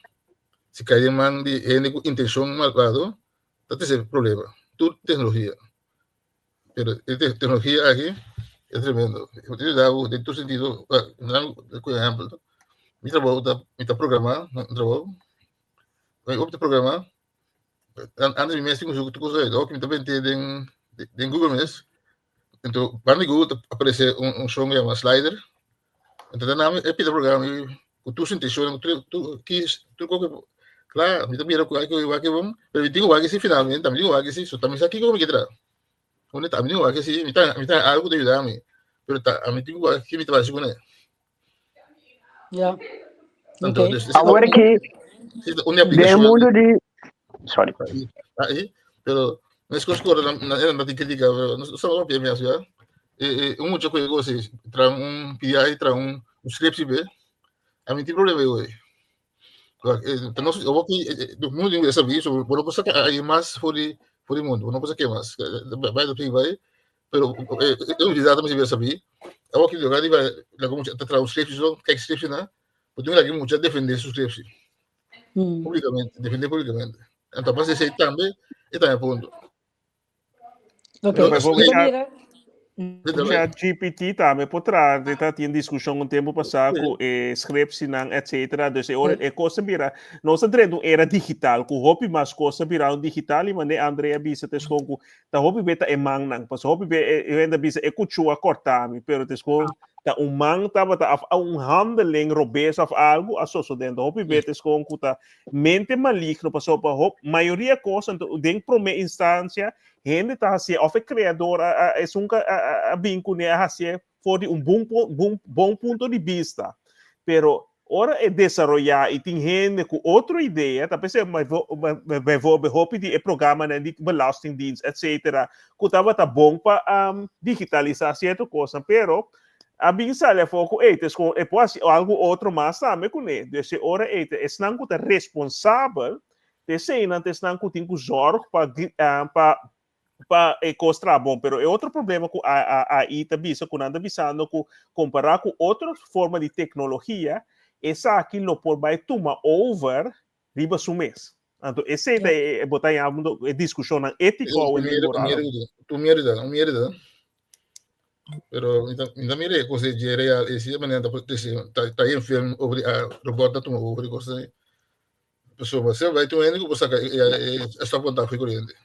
se cair man de intenção malvado, não tem esse problema. Tu tecnologia. Pero tecnologia aqui é tremendo. Eu dava em todo sentido, por exemplo, me trabalho, me programar, trabalho, eu programar, antes de me mestre com coisa, que me também tem em Google Maps. Então, para Google aparece som que chama slider. Então, é pelo programa com tu intenção, tu quis, tu qualquer, claro, me também era com que bom, mas eu digo que se finalmente, também digo que se, só também aqui como que tra. Onde também digo que se, me tá algo de ajudar-me, mas a mim digo que me trabalha com ele. Já. Agora que o mundo de sorry. Aí, pero não é que agora não tem crítica, não só uma PM já. mucha cosa trae un PI, trae un script B, a mí tiene problema hoy. Entonces, eu vou que muito dessa vez, uma coisa que aí mais por o mundo, uma coisa que mais vai do que vai, pero eu já também se saber, eu vou que jogar e vai lá como está trazer os scripts, que scripts na, porque lá que muito defender os scripts publicamente, defender publicamente. Então, para ser também, e também ponto. Já GPT também por trás, está tendo discussão um tempo passado com scripts não, etc. Então, é coisa vira, nós estamos era digital, com hobby mas coisa vira digital e mane Andrea bisa tesco tá hobby beta é mang não, pas hobby be ainda bisa é cuchua cortar me, pero tesco tá mang tá handling robês of algo associo dentro hobby beta tesco tá mente maligno passou para maioria coisa dentro prome instância gente está assim, o criador é a vínculo assim, for bom ponto de vista, pero ora é desenvolver e tem gente com outra ideia, tá pensando mas vou pedir programa de belastingdienst, etc. Que estava tá bom para digitalizar certa coisa, pero a binsale foco é pode algo outro mais também com ele, desse ora é não que tá responsável, desse não tem que zorg para costar bom, pero é outro problema com a também quando anda visando com comparar com outras formas de tecnologia, essa aqui não pode tomar over riba mês. Então esse é botar em discussão ética ou moral. Tu mierda. Pero ainda mire coisa de real, esse maneira tá em filme sobre a robota tomar over coisa. Pessoa, você vai ter um ende que você está contando foi corrente.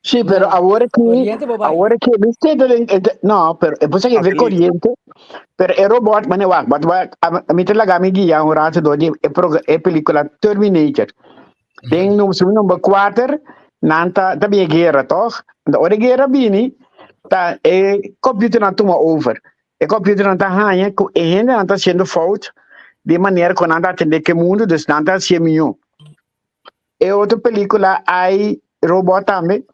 Sí, pero ahora que no, pero pues que ver corriente, pero el robot mane wa, a mí te la gami guía un rato doji e película Terminator. Tem number 4, nanta tá bem guerra, toch? Da hora guerra bini, tá computer não toma over. Computer não tá hanha, ainda não tá sendo fault de maneira que não tá atender que mundo, dus não tá sendo melhor. Outra película aí robot também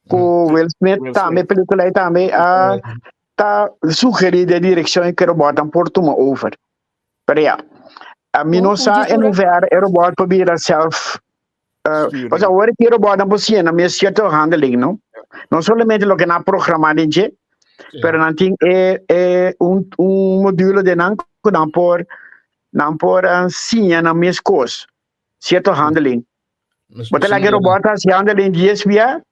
com Will Smith também, película aí também tá sugerida a direção que o robot por tomar over. Para a mim não sabe não ver o robot para virar self mas agora que o robot não pode na minha certo handling, não somente o que na programado em je, pero não tem módulo de não por ensinar na minha coisa, certo handling. Mas lá que o robot se handling dias via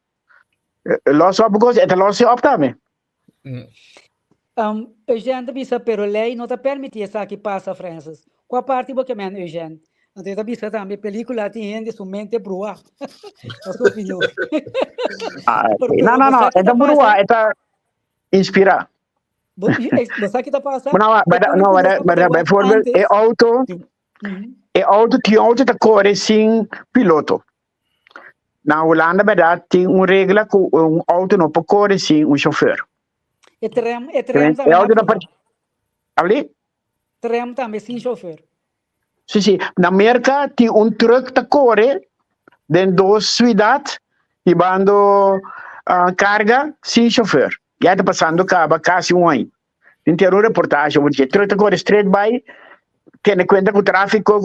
loss op goes et loss op também. Eugênio bisa pero lei não te permite essa que passa Francis. Qual parte você men Eugênio? Então tá bisa também película tem gente somente brua. A sua opinião. Não, é da brua, é da inspirar. Você que tá passando? Não, by voorbeeld é auto tá corre sem piloto. Na Holanda tem regra que auto não pode correr sem chauffeur. E trem também. Trem também sem chauffeur. Sim. Na América tem truck que corre dentro de 2 cidades e bando carga sem chauffeur. Já está passando quase ano. Tem reportagem, o truck que corre straight by tiene cuenta con tráfico,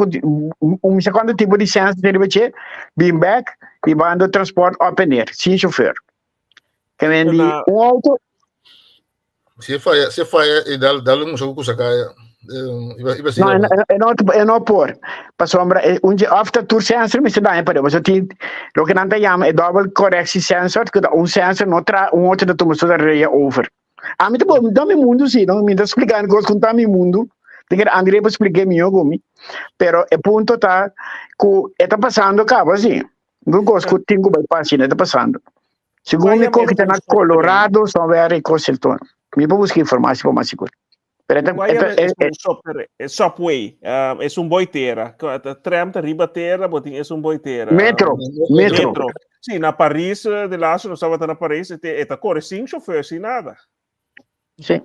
un segundo tipo de licença de being back e bando transporte open air, sem chauffeur. Que vende auto. Se falha e dá-lhe um jogo com essa caia. Não por. Para sombra, after tour sensor, me se dá para você tem o que não te chama é double correction sensor, que sensor não traz outro da tua reia over. A mim também mundo sim, não me dá explicando coisas com também mundo. Porque André para explicar melhor comigo, pero o ponto tá que está passando cá, assim, não gosto que tenho bypass, está passando. Segundo me que está na Colorado, são very consultor. Me vou buscar informação para mais seguro. É subway, é boiteira, tram tá riba terra, botin é boiteira. Metro. Sim, na Paris, de lá, não estava na Paris, está corre sem chauffeur, sem nada. Sim.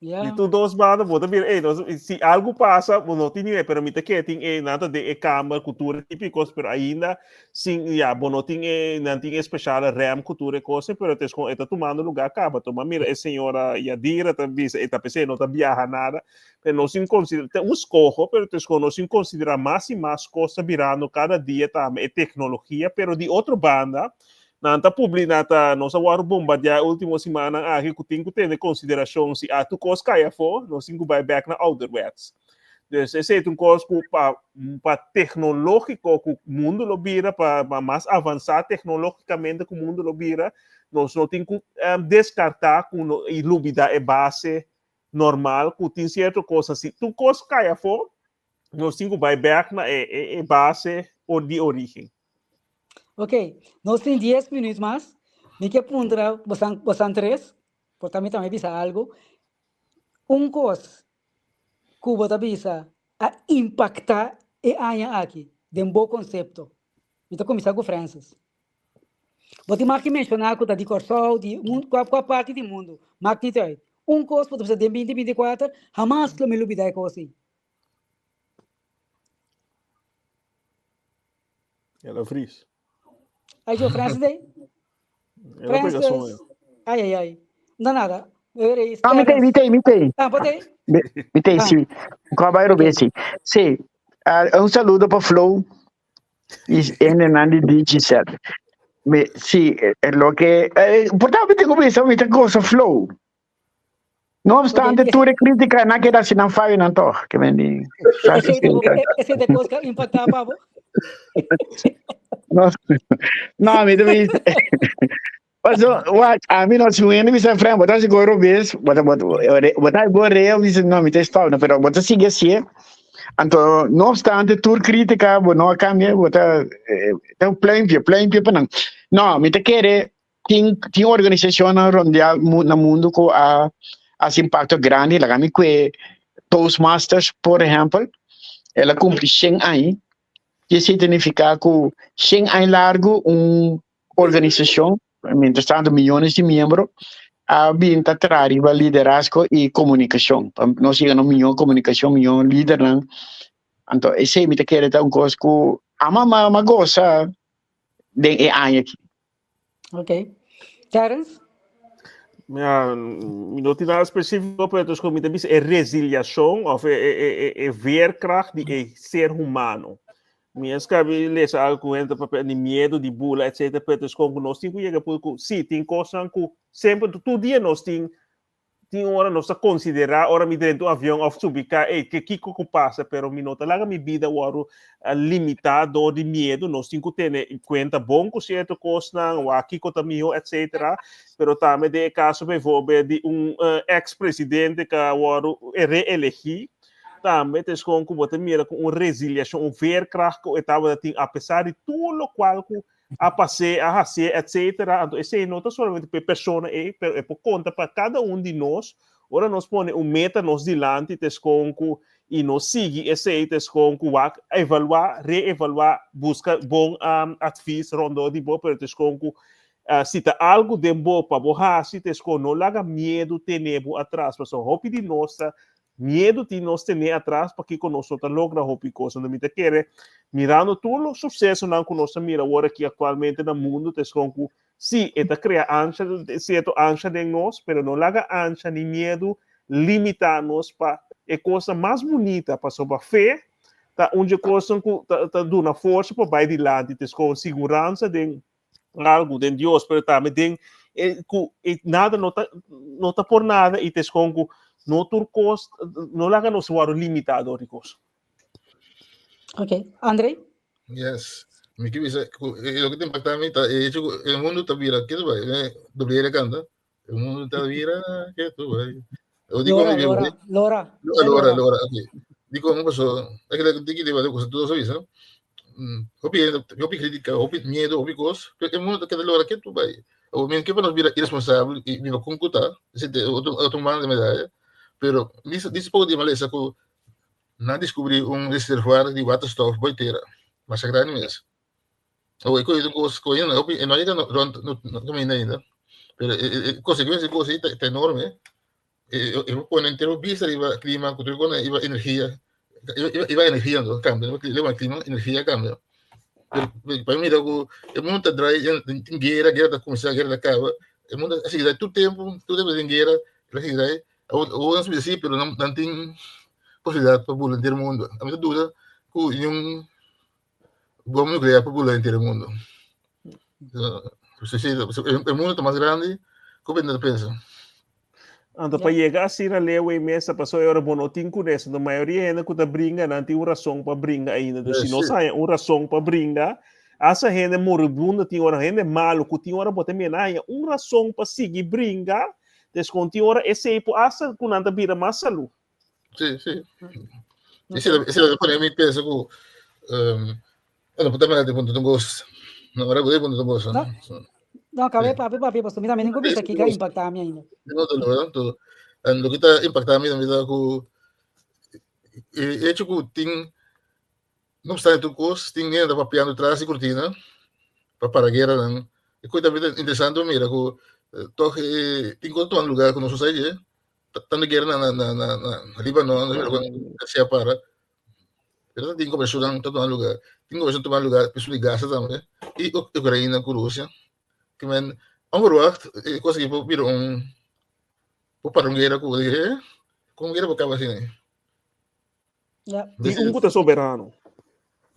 E tu dois bandas, bota vir, se algo passa, não tem, pero me que tem nada de câmera, cultura típicos, pero ainda, sim, não tem, não tem especial RAM, cultura, coisa, pero está tomando lugar, acaba, toma, mira, a senhora Yadira, também, está pensando, não está viaja nada, pero não se considera, tem escorro, pero não se considera mais e mais coisa virando cada dia, também, é tecnologia, pero de outra banda, nanta publi nata nossa war bomba dia última semana que tem que ter em consideração se a tu cos caia for nós cinco vai back na outerwets dus esse é um cos para tecnológico que o mundo lo vira para mais avançar tecnologicamente que o mundo lo vira nós não tem que descartar com ilumida é base normal que tem certa coisa se tu cos caia for nós cinco vai back na é base ou de origem. Ok, nós temos 10 minutos mais. Me que perguntar, você três, por também bisa algo. Coisa que você bisa a impactar e anha aqui, de um bom conceito. Então, começar com Francis. Você mais que mencionar que de Corsol, de qual parte do mundo, mas que tem. Coisa que você tem 2024, jamais que me lubida coisa assim. Ela fris. Aí, o Francis aí? Francis. Ai. Não nada. Mitei. Ah, botei? Mitei, sim. Qual vai o sim. Sim. Saludo para Flow. E Nandi Digital. Sim, é lo que... Portanto, tenho que pensar muita coisa Flow. Não obstante, tu crítica não queda assim não faz não tô. Que me diga. Esse é de coisa que impactar para não, me deve. Mas a mim não se uene me sai frente, botar se goro vez, botar borreu, diz não me testou, não, pero botar sigue assim. Então, não obstante, tu crítica, não cambia, botar tem plan pia para não. Não, me te querer tem organização no mundo com a impacto grande, lá me que Toastmasters, por exemplo, ela cumpre 100 anos. Isso significa que 100 anos largo uma organização, entretanto milhões de membros, a vinda atrás o liderazgo e comunicação. Nós chegamos a milhão comunicação, milhão líder, então esse é me quer dar um coisa que a mamãe gosta de ano aqui. Ok, Terence? Não tem nada específico, mas eu como é resiliação, ou é veerkracht de ser humano. Minhas cabeças algo entra para de medo de bula etc. Pero como nós temos que por sim tem coisas que sempre todo dia nós tem hora nós considerar hora me dentro do avião ou subir que passa, pero me nota lá minha vida o limitado de medo nós temos que ter em conta bom com certo coisa ou aqui com também etc. Pero também de caso de ex-presidente que o reelegi também tem com você mira com resiliência, veerkracht que estava tem apesar de tudo o qual a passar, a fazer, etc. Então esse não é somente para pessoa é por conta para cada de nós. Ora nós põe meta nos diante tem com e nós sigue esse tem com evaluar, reevaluar, buscar bom advice rondo de boa pero tem com se tá algo de bom para borrar, se tem com não laga medo tenebo atrás, mas o hope de nossa medo de nós ter atrás para que nós logra hopi coisa não me te quer mirando todo o sucesso não que nós mira agora aqui atualmente no mundo tem com sim está cria ancha certo ancha de nós pero não laga ancha nem medo limitar-nos para a coisa mais bonita para sobre a fé tá onde coisa tá dando força para vai de lado tem com segurança de algo de Deus pero também tem nada não tá por nada e tem com no turcos no laga no suaro limitado ricos. Ok, Andrei? Yes. Me que bisa lo que te impacta a mí el mundo está vira que tu vai, doble canta. El mundo está vira que tu vai. O digo Lora. Okay. Digo un paso, es que la que te va de cosas todo eso, hopi crítica, hopi miedo, hopi cosas, pero el mundo está que lora que tu vai. O bien que para nos vira irresponsable y me lo concuta, ese otro man de medalla. Pero dice pouco de maleza que não descobri reservoir de waterstof boiteira, mas é grande mesmo. Ou coisa não chega no caminho ainda. Pero consequência coisa está enorme. eu pone inteiro vista iba clima cultura con iba energia iba energia no cambio iba clima energia cambio para mim o mundo tá dry guerra da começar a guerra da acaba o mundo assim dá todo tempo em guerra assim daí ou não se diz pero não tem possibilidade para bulan inteiro mundo a minha dúvida que bomba nuclear para bulan inteiro mundo o mundo está mais grande como você pensa. Então, para chegar assim na lei e mesa, passou a hora bono tinco dessa, a maioria ainda que tá brinca, não tem uma razão para brincar ainda. Então, se não sai uma razão para brincar, essa gente moribunda tem hora gente malo, que tem hora botar menaya, uma razão para seguir brincar, desconto tem hora esse aí por essa que não tá vira mais saúde. Sim. Esse é para mim pensa que não pode mais de ponto de gosto. Não era de ponto de gosto. Não, cabe papi, pastor. Mira, nem começa aqui que impactar a minha ainda. Não, tudo. O que está impactando a mim é que tem não obstante tudo coisa, tem ainda papiando atrás e cortina para a guerra, não. E coisa também interessante, mira, que toque tem quanto um lugar que não sucede, tá na guerra na Líbano, na se para. Pero tem como ajudar em todo lugar. Tem como ajudar em lugar, pessoas de Gaza também. E Ucrânia, com Rússia. Que men amorwacht coisa que vira para guerra com guerra por causa assim. Yeah. E puta soberano.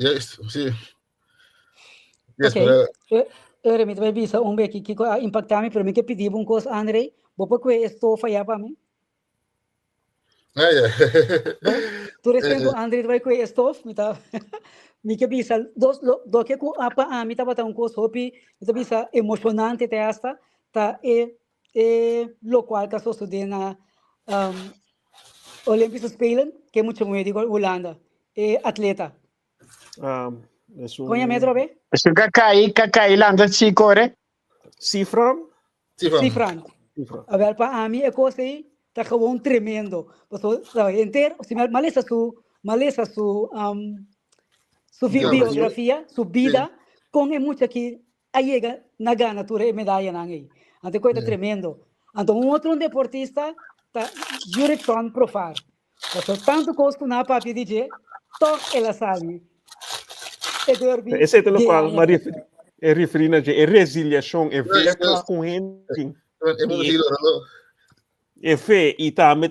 Yes, sim. Yes, eu remito vai visa beque que impactar me para mim que pedir um coisa Andrei, vou para estou falhar para mim. Tu respeito Andrei vai com estof, me tá. Me que bisa do que com a mim tava tão coisa hopi, isso bisa emocionante te esta, tá lo qual que sou estudando na Olympics Spelen, que muito médico Holanda, atleta. Conha metro be? Isso cai lá anda se corre. Cifran. A ver para mim é coisa aí tá gewoon tremendo. Porque inteiro, se maleza su biografia, su vida, com muito aqui a chega na gana tu medalha na aí. Então coisa tremendo. Então outro deportista tá Jurickson profar. Porque tanto coisa que na papi DJ, toque ela sabe. Esse é o qual Maria é referindo a resiliência, é ver com gente. É fé e também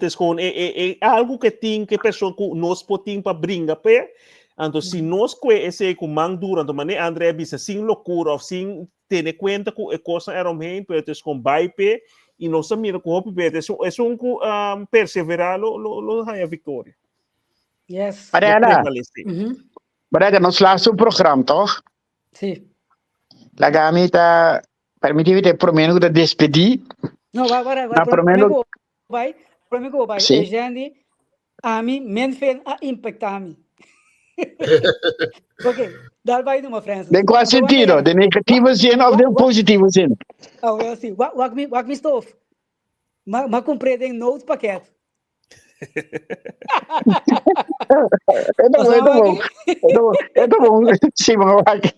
é algo que tem que pessoa que nós podemos para brincar pé. Então se nós que esse com man dura, então mané André bisa sem loucura ou sem ter conta que a coisa era bem, mas com baipe e nós mira com hope bete, é perseverar lo a vitória. Yes. Para nós lá o programa, toch? Sim. La gamita permitiu te prometo de despedir. Não, vai. Prometo vai. Sim. E gente a mim men a impactar-me. Ok, dar vai numa frente. De qual sentido? De negativo sim ou de positivo sim? Ah, assim, wak me stof. Ma compreendem notes paquete. É bom. Sim, Wak.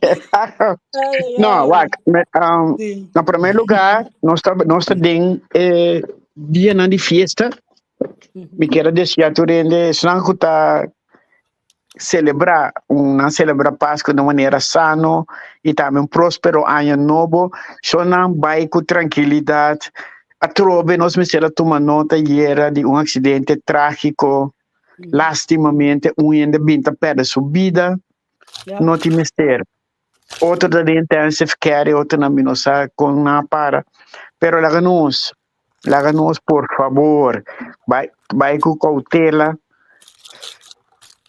Não, Wak. No primeiro lugar, nós estamos dia na de festa. Me quero deixar tu rende, senão que tá celebrar Páscoa de maneira sana e também próspero ano novo, só não vai com tranquilidade. A trobe nós me será tomar nota era de acidente trágico, lastimamente ainda binta perde sua vida, não tem mistério. Outro da intensive care, outro na minosa com na para, pero láganos por favor, vai com cautela.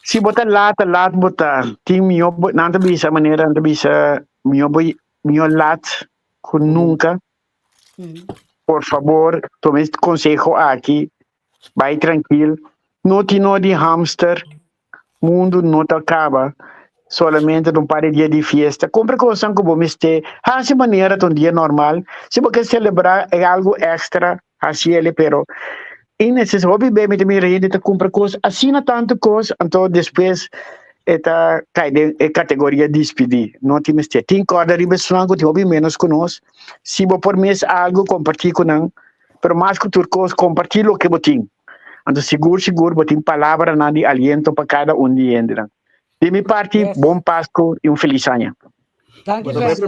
Se botar lata botar, tem minha nada bisa maneira, nada bisa minha lata com nunca. Por favor, tome este consejo aqui, vai tranquilo. Não de hamster, mundo não acaba. Solamente um par de dias de festa. Compre coisa que você ter. Assim maneira, um dia normal. Se você celebrar é algo extra, assim ele, pero e nesses hobby bem me rende de comprar coisa assim na tanto coisa então depois eta cai de categoria despedir não tem corda de pessoa que hobby menos conosco se vou por mês algo compartilhar com pero mais que turcos compartilhar o que botim. Então seguro botim palavra na de aliento para cada de entra. De minha parte, bom Páscoa e feliz ano. Thank you, Francis.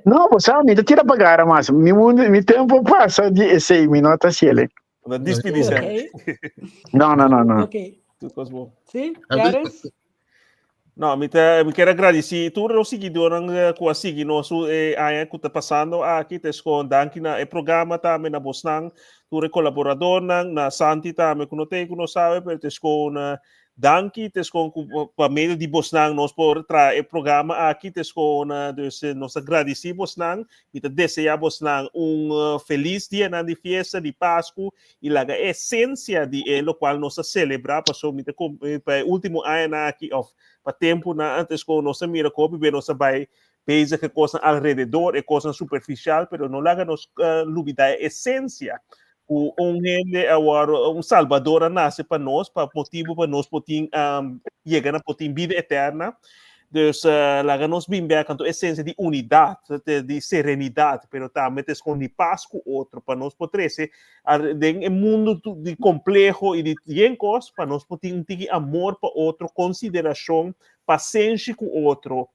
Não, você sabe, tira pagar, mas meu tempo passa de 6 minutos, ele. Despedida. Não. Ok. Sim, Clarence? Não, me quero agradecer todos os seguidores que seguem nosso aí que está passando aqui, com danke na programa também na Bosnang, todos colaborador na Santi também que não tem que não sabe, mas com danke, com para meio de Bosnang nós por trazer programa aqui, com nós agradecemos Bosnang, e desejar Bosnang feliz dia na festa de Páscoa e a essência de ele, qual nós celebrar para o último ano aqui para tempo antes com nossa mira copy bem nossa vai pensa que coisa alrededor é coisa superficial, pero não laga nos lubida a essência gente agora Salvador nasce para nós para motivo para nós poder chegar na vida eterna. Dus laga nos bimbe canto essência de unidade, de serenidade, pero também com de paz com outro para nós poder ser em mundo de complexo e de yencos para nós poder ter amor para outro, consideração, paciência com outro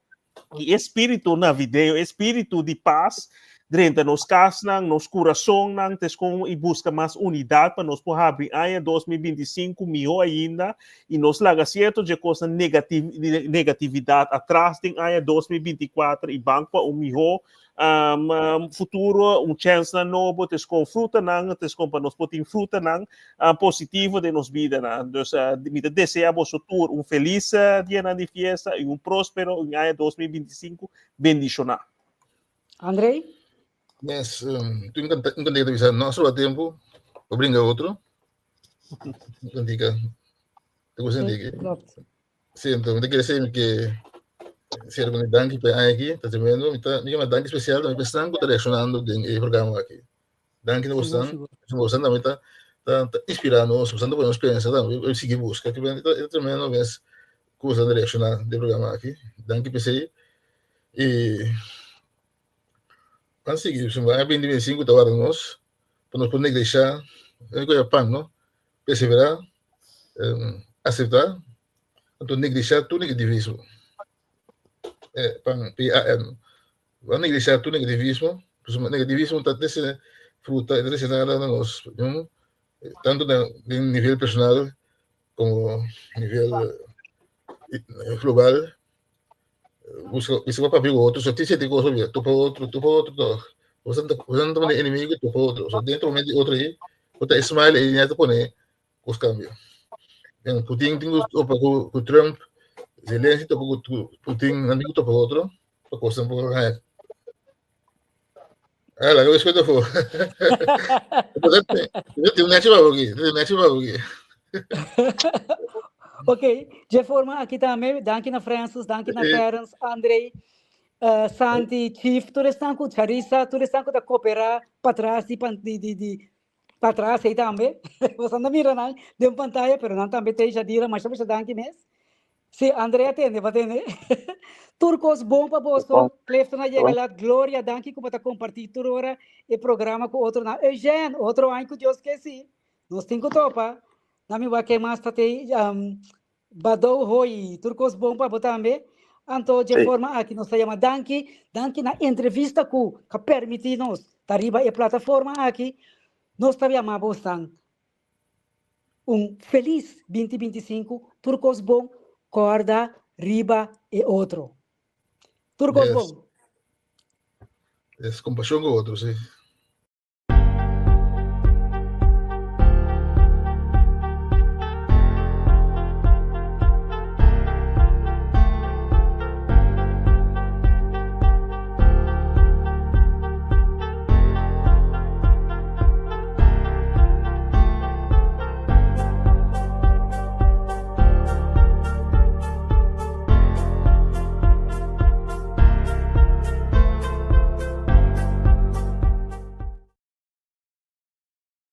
e espírito na vida, espírito de paz dentro nos casas, nos corações, com e busca mais unidade para nós poder abrir ano 2025 melhor ainda e nos laga certo de coisa negatividade atrás tem ano 2024 e banco para melhor futuro, chance novo, com fruta com para nós poder fruta positivo de nos vida. Então, me desejamos feliz dia de festa e próspero ano 2025 bendicional. Andrei? Mas, tu encantei de avisar, não só tempo, para brincar outro. Encantica. Te gostas de que? Sim, então, eu quero dizer que se alguém danke para aqui, está tremendo, me chama danke especial, me pensando que está reacionando no programa aqui. Danke não gostando, também está inspirando, gostando para nós pensar, eu segui busca, que é tremendo, mas gostando de reacionar no programa aqui. Danke para você. E antes de seguir, vai 2025 está agora nós, para nós poder deixar, é coisa pan, não? Perseverar, aceitar, então negociar tudo negativismo. PAN, van negociar tudo negativismo, negativismo está desse fruta, desse nada nós, tanto no nível personal como nível global. Busca para abrir outro, só tem sete coisas, tu para outro, usando também inimigo, tu para outro, só dentro de outro aí, outra smile e já te põe os cambios. Putin tem o Trump, Zelensky tem o Putin, amigo tu para outro, para coisa por aí. La que escuta foi. Tem um nativo aqui, Ok, de forma aqui também, danke na Francis, danke na Clarence, Andrei, Santi, Chief, todos estão com Charissa, todos estão com a cooperar para trás para trás aí também. Você não mira não, de pantalla, pero não também tem já dira, mas você danke mesmo. Se Andrei atende, Turcos bom para você, Clefton na chega lá, Glória, danke que para compartilhar toda hora o programa com outro, Eugênio, outro ano que eu esqueci, nós temos que topar. Nami wa que mais tatei badou hoi turcos bom para botar também anto de forma aqui nós chama danke na entrevista que permite nós tariba e plataforma aqui nós também amamos feliz 2025 turcos bom corda riba e outro turcos bom compaixão com outros, sim.